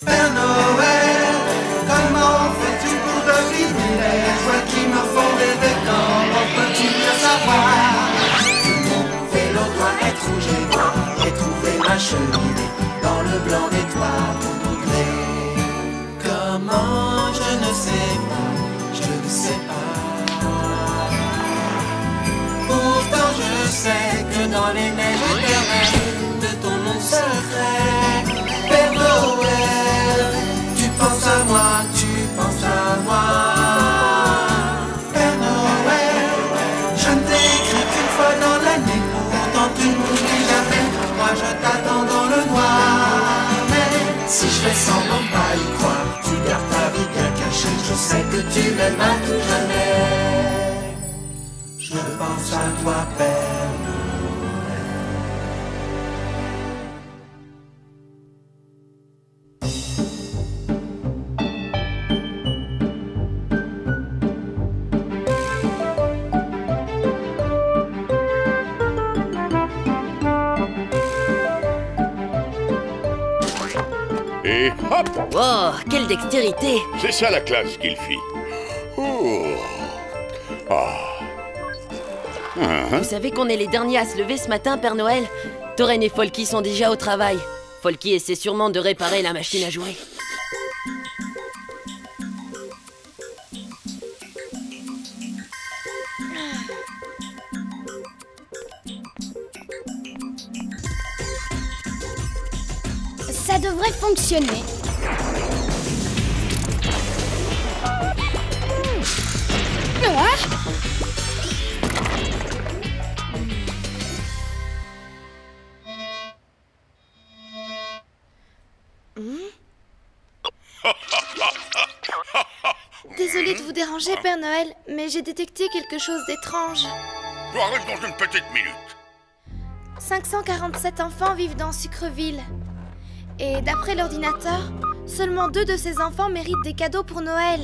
Père Noël, comment fais-tu pour deviner les joies qui me font rêver? Comment peux-tu le savoir? Mon vélo doit être rouge et noir et trouver ma cheminée dans le blanc des toits poudrés. Comment je ne sais pas, je ne sais pas. Pourtant je sais que dans les neiges éternelles de ton nom secret, Père Noël, tu penses à moi, tu penses à moi. Père Noël, je ne t'écris qu'une fois dans l'année, pourtant tu ne m'oublies jamais. Moi je t'attends dans le noir, mais si je fais semblant de pas y croire, tu gardes ta vie bien cachée. Je sais que tu m'aimes à tout jamais. Je pense à toi, Père Noël. Et hop! Oh, quelle dextérité! C'est ça la classe qu'il fit. Oh. Ah. Vous savez qu'on est les derniers à se lever ce matin, Père Noël? Torren et Folky sont déjà au travail. Folky essaie sûrement de réparer la machine à jouer. Ça devrait fonctionner. Désolée de vous déranger, Père Noël, mais j'ai détecté quelque chose d'étrange. J'arrive dans une petite minute. 547 enfants vivent dans Sucreville. Et d'après l'ordinateur, seulement 2 de ces enfants méritent des cadeaux pour Noël.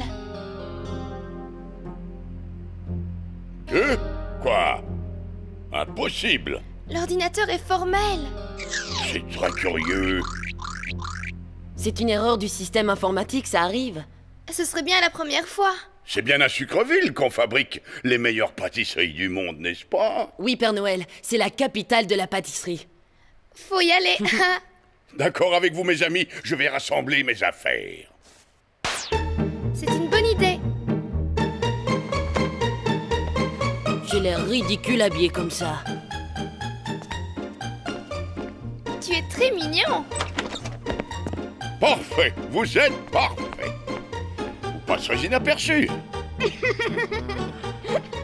Quoi? Impossible. L'ordinateur est formel. C'est très curieux. C'est une erreur du système informatique, ça arrive. Ce serait bien la première fois. C'est bien à Sucreville qu'on fabrique les meilleures pâtisseries du monde, n'est-ce pas? Oui, Père Noël, c'est la capitale de la pâtisserie. Faut y aller. D'accord avec vous, mes amis, je vais rassembler mes affaires. C'est une bonne idée. J'ai l'air ridicule habillé comme ça. Tu es très mignon. Parfait, vous êtes parfait. Vous passerez inaperçu.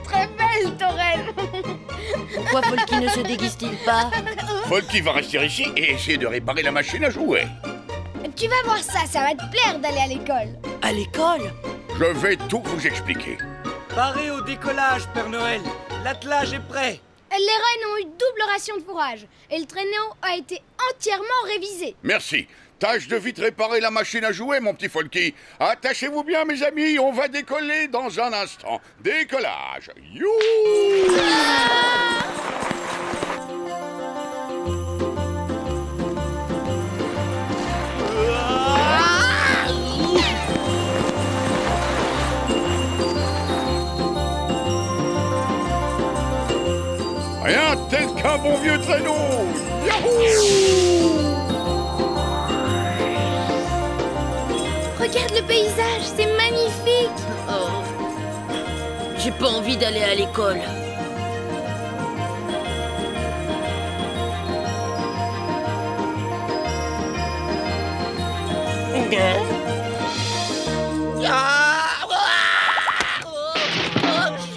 Très belle, Torren. Pourquoi Folky ne se déguise-t-il pas? Folky va rester ici et essayer de réparer la machine à jouer. Tu vas voir ça, ça va te plaire d'aller à l'école. À l'école? Je vais tout vous expliquer. Paré au décollage, Père Noël. L'attelage est prêt. Les rennes ont eu double ration de fourrage et le traîneau a été entièrement révisé. Merci. Tâche de vite réparer la machine à jouer, mon petit Folky. Attachez-vous bien, mes amis, on va décoller dans un instant. Décollage. Youhou! Rien tel qu'un bon vieux traîneau. Yahoo! Regarde le paysage, c'est magnifique. Oh. J'ai pas envie d'aller à l'école. Je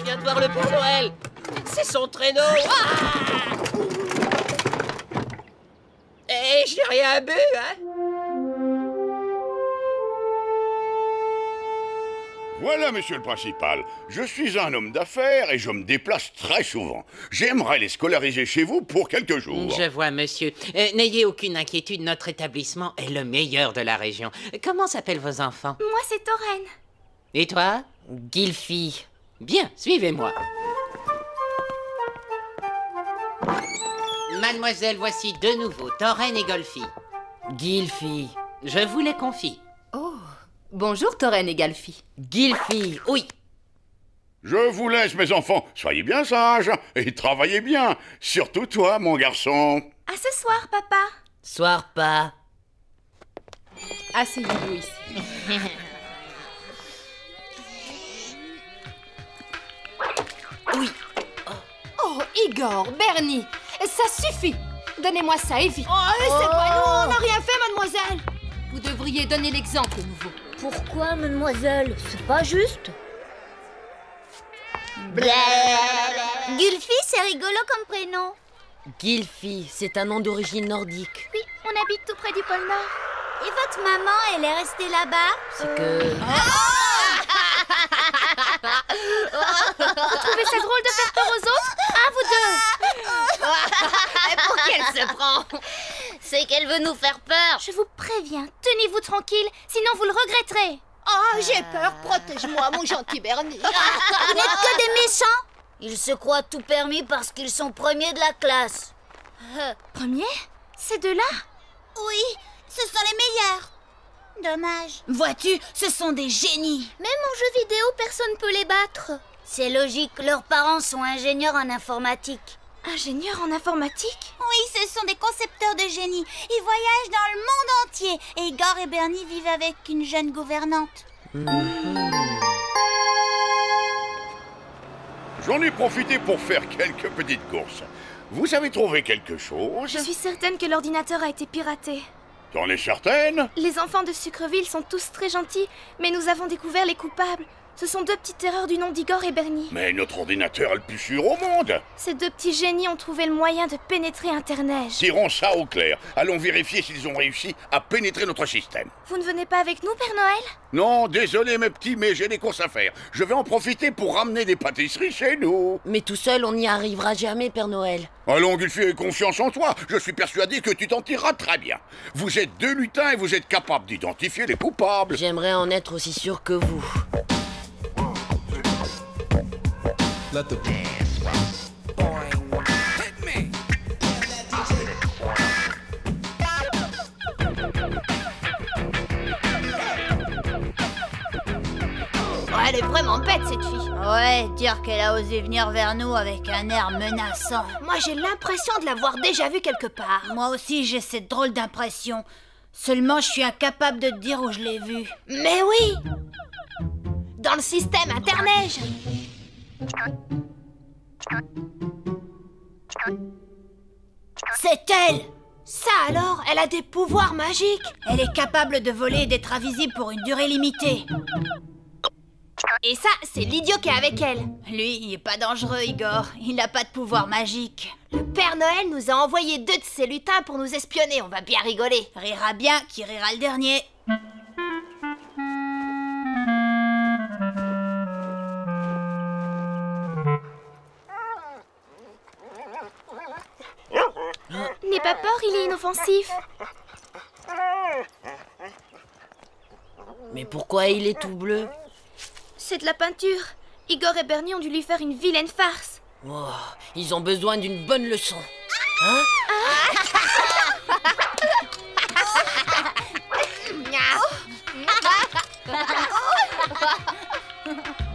viens de voir le Père Noël. C'est son traîneau. Et j'ai rien bu, hein. Voilà, monsieur le principal. Je suis un homme d'affaires et je me déplace très souvent. J'aimerais les scolariser chez vous pour quelques jours. Je vois, monsieur. N'ayez aucune inquiétude, notre établissement est le meilleur de la région. Comment s'appellent vos enfants? Moi, c'est Torren. Et toi? Gilfy. Bien, suivez-moi. Mademoiselle, voici de nouveau Torren et Golfy. Gilfy. Je vous les confie. Oh, bonjour Tauren et Galfi. Gilfi, oui. Je vous laisse, mes enfants. Soyez bien sages et travaillez bien. Surtout toi, mon garçon. À ce soir, papa. Soir pas. Asseyez-vous ici. Oui. Oh, Igor, Bernie, ça suffit. Donnez-moi ça et vite. C'est pas nous, on n'a rien fait, mademoiselle. Vous devriez donner l'exemple au nouveau. Pourquoi, mademoiselle? C'est pas juste. Gulfi, c'est rigolo comme prénom. Gilfi, c'est un nom d'origine nordique. Oui, on habite tout près du pôle Nord. Et votre maman, elle est restée là-bas? C'est que... Vous trouvez ça drôle de faire peur aux autres? Vous deux. Pour qui elle se prend? C'est qu'elle veut nous faire peur. Je vous préviens, tenez-vous tranquille, sinon vous le regretterez. Oh, j'ai peur, protège-moi, mon gentil Bernie. Vous n'êtes que des méchants. Ils se croient tout permis parce qu'ils sont premiers de la classe. Premier? Ces deux-là? Oui, ce sont les meilleurs. Dommage. Vois-tu, ce sont des génies. Même en jeu vidéo, personne peut les battre. C'est logique, leurs parents sont ingénieurs en informatique. Ingénieur en informatique? Oui, ce sont des concepteurs de génie. Ils voyagent dans le monde entier. Et Igor et Bernie vivent avec une jeune gouvernante. J'en ai profité pour faire quelques petites courses. Vous avez trouvé quelque chose? Je suis certaine que l'ordinateur a été piraté. T'en es certaine? Les enfants de Sucreville sont tous très gentils, mais nous avons découvert les coupables. Ce sont deux petites erreurs du nom d'Igor et Bernie. Mais notre ordinateur est le plus sûr au monde. Ces deux petits génies ont trouvé le moyen de pénétrer Internet. Tirons ça au clair. Allons vérifier s'ils ont réussi à pénétrer notre système. Vous ne venez pas avec nous, Père Noël? Non, désolé mes petits, mais j'ai des courses à faire. Je vais en profiter pour ramener des pâtisseries chez nous. Mais tout seul, on n'y arrivera jamais, Père Noël. Allons, Gulfi, aie confiance en toi. Je suis persuadé que tu t'en tireras très bien. Vous êtes deux lutins et vous êtes capables d'identifier les coupables. J'aimerais en être aussi sûr que vous. Let the Elle est vraiment bête, cette fille. Ouais, dire qu'elle a osé venir vers nous avec un air menaçant. Moi, j'ai l'impression de l'avoir déjà vue quelque part. Moi aussi, j'ai cette drôle d'impression. Seulement, je suis incapable de te dire où je l'ai vue. Mais oui! Dans le système Internet. C'est elle! Ça alors, elle a des pouvoirs magiques. Elle est capable de voler et d'être invisible pour une durée limitée. Et ça, c'est l'idiot qui est avec elle. Lui, il est pas dangereux, Igor. Il n'a pas de pouvoir magique. Le Père Noël nous a envoyé deux de ses lutins pour nous espionner. On va bien rigoler. Rira bien, qui rira le dernier. N'aie pas peur, il est inoffensif. Mais pourquoi il est tout bleu? C'est de la peinture. Igor et Bernie ont dû lui faire une vilaine farce. Oh, ils ont besoin d'une bonne leçon. Hein?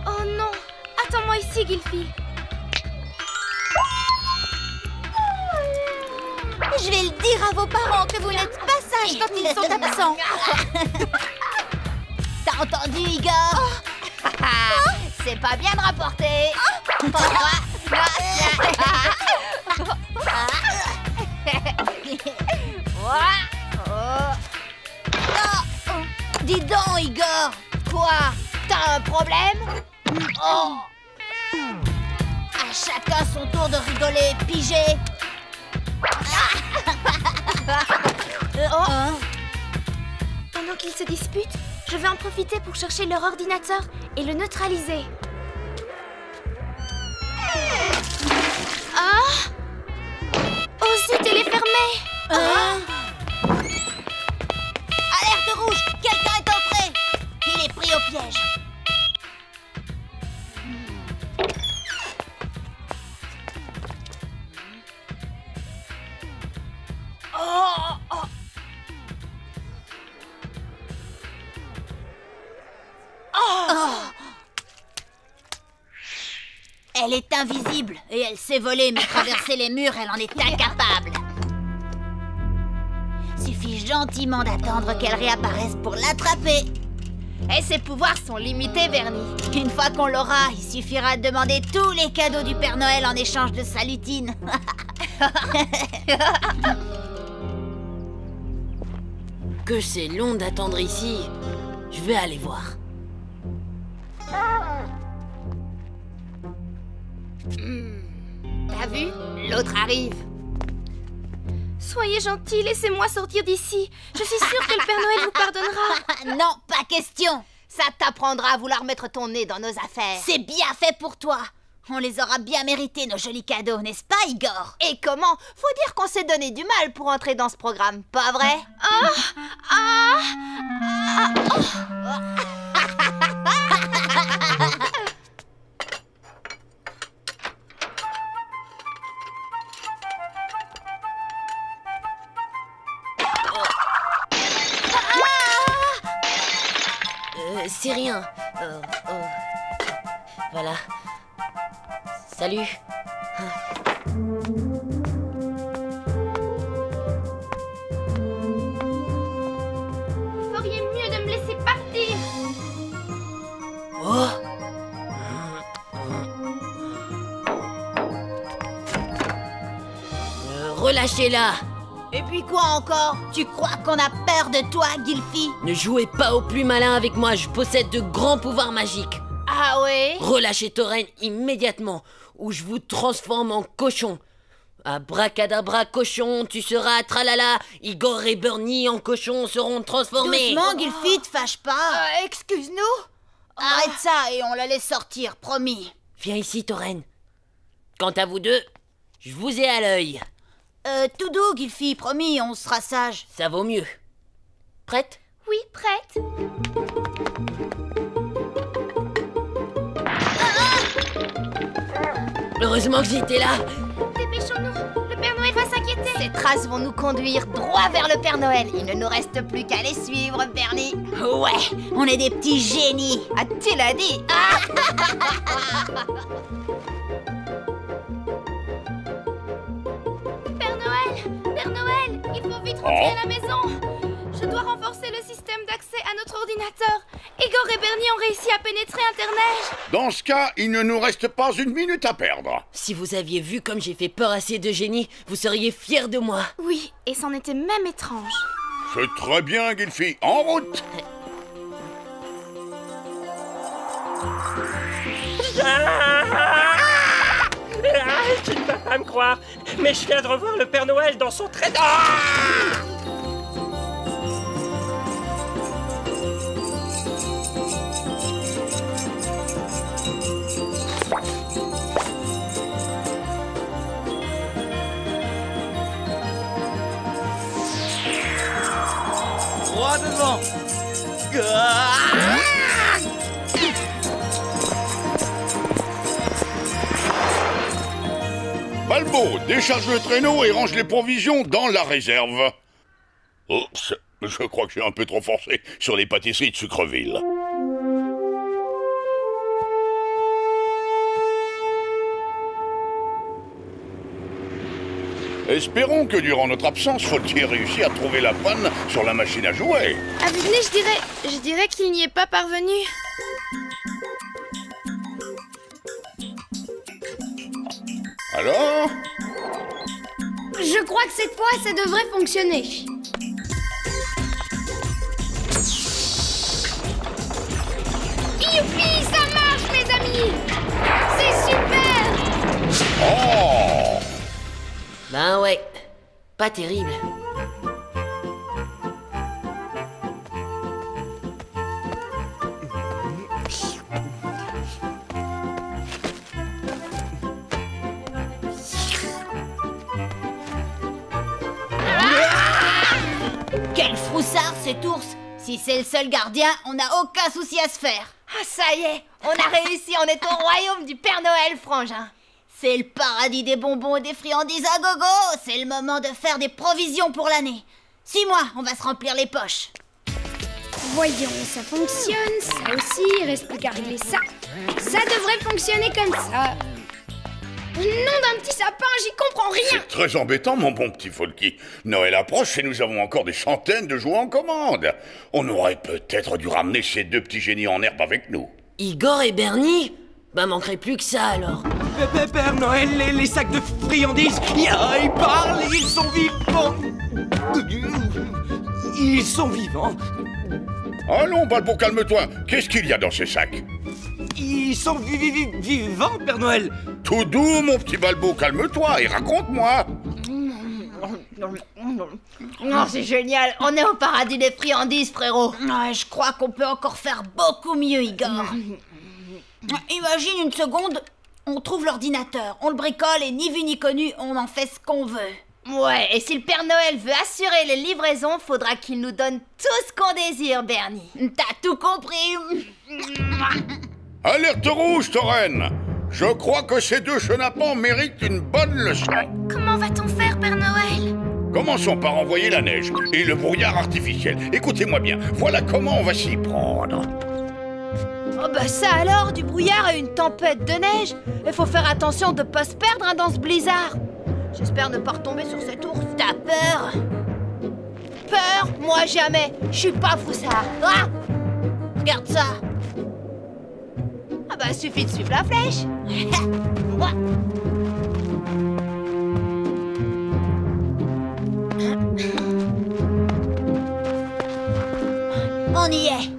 Oh non! Attends-moi ici, Gilfi. Je vais le dire à vos parents que vous n'êtes pas sages quand ils sont absents. T'as entendu, Igor? C'est pas bien de rapporter. Dis donc, Igor. Quoi? T'as un problème? Oh. À chacun son tour de rigoler et piger. Pendant qu'ils se disputent, je vais en profiter pour chercher leur ordinateur et le neutraliser. Ah! Oh zut, elle est fermée! Alerte rouge! Quelqu'un est entré! Il est pris au piège. Elle est invisible et elle sait voler, mais traverser les murs, elle en est incapable. Suffit gentiment d'attendre qu'elle réapparaisse pour l'attraper. Et ses pouvoirs sont limités, Bernie. Une fois qu'on l'aura, il suffira de demander tous les cadeaux du Père Noël en échange de sa lutine. Que c'est long d'attendre ici. Je vais aller voir. T'as vu? L'autre arrive. Soyez gentil, laissez-moi sortir d'ici. Je suis sûre que le Père Noël vous pardonnera. Non, pas question. Ça t'apprendra à vouloir mettre ton nez dans nos affaires. C'est bien fait pour toi. On les aura bien mérités, nos jolis cadeaux, n'est-ce pas, Igor? Et comment? Faut dire qu'on s'est donné du mal pour entrer dans ce programme, pas vrai? C'est rien. Voilà. Salut. Vous feriez mieux de me laisser partir. Oh. Relâchez-la. Et puis quoi encore? Tu crois qu'on a peur de toi, Gilfy? Ne jouez pas au plus malin avec moi, je possède de grands pouvoirs magiques. Ah ouais? Relâchez Tauren immédiatement, ou je vous transforme en cochon. Abracadabra cochon, tu seras tralala. Igor et Bernie en cochon seront transformés. Doucement, Gilfy, te fâche pas. Excuse-nous. Arrête ça et on la laisse sortir, promis. Viens ici, Tauren. Quant à vous deux, je vous ai à l'œil. Tout doux, Gilfy, promis, on sera sage. Ça vaut mieux. Prête? Oui, prête. Heureusement que j'étais là. Dépêchons-nous, le Père Noël va s'inquiéter. Ces traces vont nous conduire droit vers le Père Noël. Il ne nous reste plus qu'à les suivre, Bernie. Ouais, on est des petits génies. Ah, tu l'as dit. Père Noël, il faut vite rentrer à la maison. Je dois renforcer le système d'accès à notre ordinateur. Igor et Bernie ont réussi à pénétrer Internet. Dans ce cas, il ne nous reste pas une minute à perdre. Si vous aviez vu comme j'ai fait peur à ces deux génies, vous seriez fiers de moi. Oui, et c'en était même étrange. C'est très bien, Gilfy. En route. Tu ne vas pas me croire, mais je viens de revoir le Père Noël dans son trésor. Droit devant. Balbo, décharge le traîneau et range les provisions dans la réserve. Oups, je crois que j'ai un peu trop forcé sur les pâtisseries de Sucreville. Espérons que durant notre absence, Folky ait réussi à trouver la panne sur la machine à jouer. À vue de nez, je dirais qu'il n'y est pas parvenu. Alors? Je crois que cette fois, ça devrait fonctionner. Youpi, ça marche, mes amis! C'est super! Oh! Ben ouais, pas terrible. Quel froussard cet ours! Si c'est le seul gardien, on n'a aucun souci à se faire. Ah, ça y est, on a réussi, on est au royaume du Père Noël, frangin. C'est le paradis des bonbons et des friandises à gogo. C'est le moment de faire des provisions pour l'année. Suis-moi, on va se remplir les poches. Voyons, ça fonctionne, ça aussi, il reste plus qu'à régler ça. Ça devrait fonctionner comme ça. Nom d'un petit sapin, j'y comprends rien. C'est très embêtant, mon bon petit Folky. Noël approche et nous avons encore des centaines de jouets en commande. On aurait peut-être dû ramener ces deux petits génies en herbe avec nous. Igor et Bernie? Bah manquerait plus que ça alors. Père Noël, les sacs de friandises, ils parlent, ils sont vivants. Ils sont vivants. Allons, Balbo, calme-toi. Qu'est-ce qu'il y a dans ces sacs? Ils sont vivants, Père Noël. Tout doux, mon petit Balbo, calme-toi et raconte-moi. Oh, c'est génial, on est au paradis des friandises, frérot. Ouais, je crois qu'on peut encore faire beaucoup mieux, Igor. Imagine une seconde, on trouve l'ordinateur, on le bricole et ni vu ni connu, on en fait ce qu'on veut. Ouais, et si le Père Noël veut assurer les livraisons, faudra qu'il nous donne tout ce qu'on désire, Bernie. T'as tout compris. Alerte rouge, Tauren. Je crois que ces deux chenapans méritent une bonne leçon. Comment va-t-on faire, Père Noël? Commençons par envoyer la neige et le brouillard artificiel. Écoutez-moi bien, voilà comment on va s'y prendre. Oh bah ça alors, du brouillard et une tempête de neige. Il faut faire attention de pas se perdre dans ce blizzard. J'espère ne pas retomber sur cet ours. T'as peur? Peur? Moi jamais. Je suis pas foussard. Ah! Regarde ça. Ah bah suffit de suivre la flèche. On y est.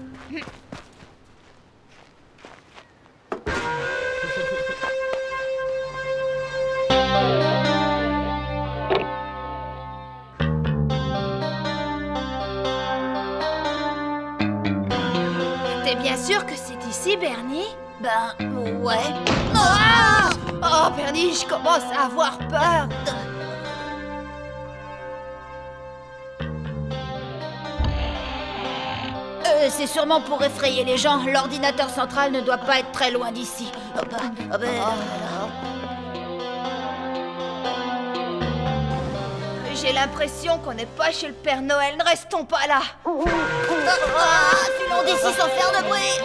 T'es bien sûr que c'est ici, Bernie? Ben, ouais. Ah! Oh, Bernie, je commence à avoir peur. C'est sûrement pour effrayer les gens. L'ordinateur central ne doit pas être très loin d'ici. J'ai l'impression qu'on n'est pas chez le Père Noël. Ne restons pas là. Filons d'ici sans faire de bruit.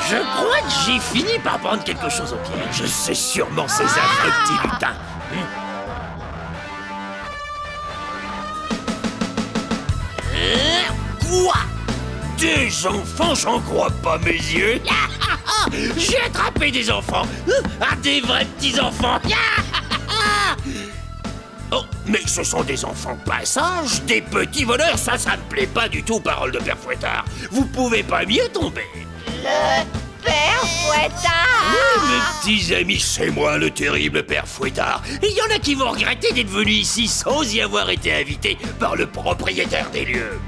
Je crois que j'ai fini par prendre quelque chose au piège. C'est sûrement ces affreux petits lutins. Quoi? Des enfants, j'en crois pas mes yeux. J'ai attrapé des enfants. Des vrais petits enfants. Oh, mais ce sont des enfants de passage, des petits voleurs, ça me plaît pas du tout, parole de Père Fouettard. Vous pouvez pas mieux tomber. Le Père Fouettard! Oui, mes petits amis, c'est moi le terrible Père Fouettard. Il y en a qui vont regretter d'être venus ici sans y avoir été invités par le propriétaire des lieux.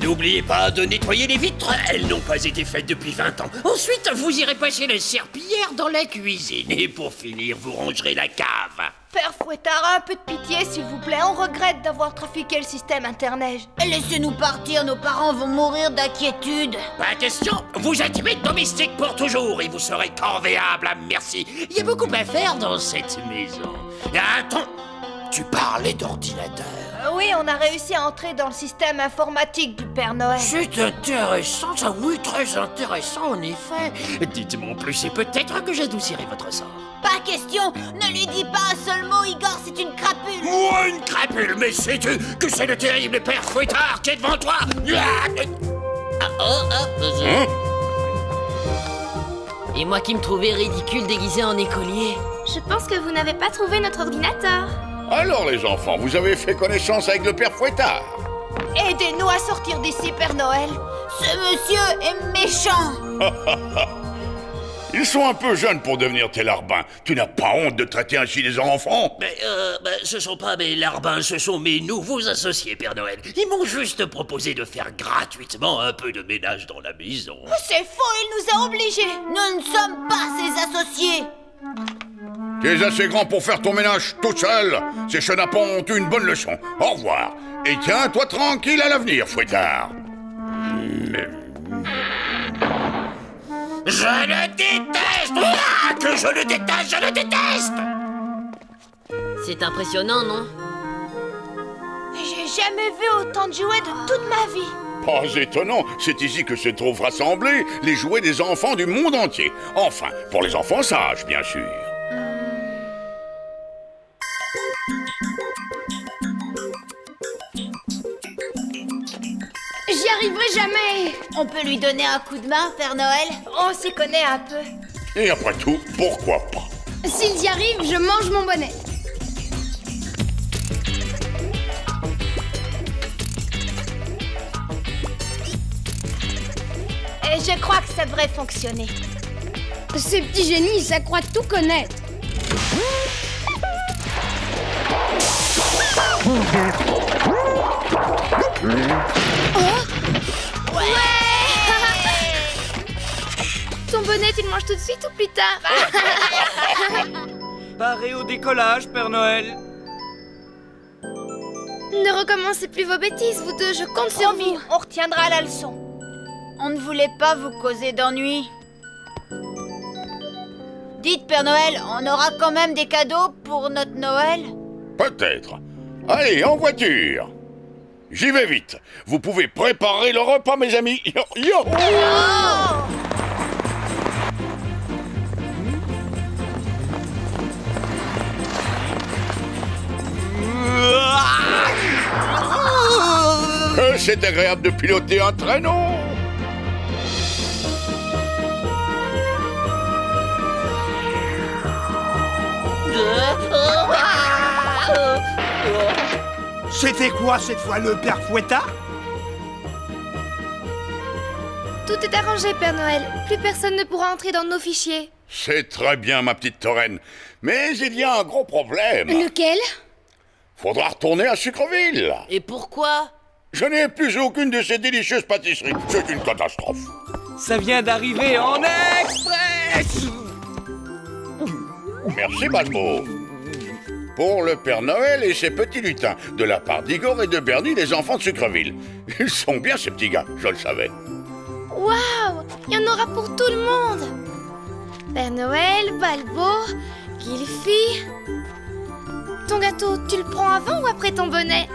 N'oubliez pas de nettoyer les vitres, elles n'ont pas été faites depuis 20 ans. Ensuite, vous irez passer la serpillière dans la cuisine. Et pour finir, vous rangerez la cave. Père Fouettard, un peu de pitié, s'il vous plaît. On regrette d'avoir trafiqué le système interneige. Laissez-nous partir, nos parents vont mourir d'inquiétude. Pas question, vous êtes mes domestiques pour toujours et vous serez corvéables à merci. Il y a beaucoup à faire dans cette maison. Attends, tu parlais d'ordinateur. Oui, on a réussi à entrer dans le système informatique du Père Noël. C'est intéressant, ça, oui, très intéressant en effet. Dites-moi en plus et peut-être que j'adoucirai votre sort. Pas question, ne lui dis pas un seul mot, Igor, c'est une crapule. Moi, une crapule, mais sais-tu que c'est le terrible Père Fouettard qui est devant toi? Et moi qui me trouvais ridicule déguisé en écolier. Je pense que vous n'avez pas trouvé notre ordinateur. Alors les enfants, vous avez fait connaissance avec le Père Fouettard? Aidez-nous à sortir d'ici, Père Noël. Ce monsieur est méchant. Ils sont un peu jeunes pour devenir tes larbins. Tu n'as pas honte de traiter ainsi les enfants? Mais ce sont pas mes larbins, ce sont mes nouveaux associés, Père Noël. Ils m'ont juste proposé de faire gratuitement un peu de ménage dans la maison. C'est faux, il nous a obligés. Nous ne sommes pas ses associés. T'es assez grand pour faire ton ménage tout seul. Ces chenapans ont eu une bonne leçon. Au revoir. Et tiens-toi tranquille à l'avenir, fouettard. Je le déteste! Ah, que je le déteste, je le déteste! C'est impressionnant, non? J'ai jamais vu autant de jouets de toute ma vie. Pas étonnant, c'est ici que se trouvent rassemblés les jouets des enfants du monde entier. Enfin, pour les enfants sages, bien sûr. J'y arriverai jamais. On peut lui donner un coup de main, Père Noël? On s'y connaît un peu. Et après tout, pourquoi pas? S'ils y arrivent, je mange mon bonnet. Et je crois que ça devrait fonctionner. Ces petits génies, ça croit tout connaître. Ton bonnet, tu le manges tout de suite ou plus tard? Paré au décollage, Père Noël. Ne recommencez plus vos bêtises, vous deux, je compte sur vous. On retiendra la leçon. On ne voulait pas vous causer d'ennui. Dites, Père Noël, on aura quand même des cadeaux pour notre Noël? Peut-être. Allez, en voiture. J'y vais vite. Vous pouvez préparer le repas, mes amis. Yo, yo. C'est agréable de piloter un traîneau. C'était quoi cette fois, le père Fouettard? Tout est arrangé, Père Noël. Plus personne ne pourra entrer dans nos fichiers. C'est très bien, ma petite Torraine. Mais il y a un gros problème. Lequel? Faudra retourner à Sucreville. Et pourquoi? Je n'ai plus aucune de ces délicieuses pâtisseries. C'est une catastrophe. Ça vient d'arriver en express. Merci, Basmo. Pour le Père Noël et ses petits lutins, de la part d'Igor et de Bernie, les enfants de Sucreville. Ils sont bien, ces petits gars, je le savais. Waouh! Il y en aura pour tout le monde! Père Noël, Balbo, Gilfi... Ton gâteau, tu le prends avant ou après ton bonnet?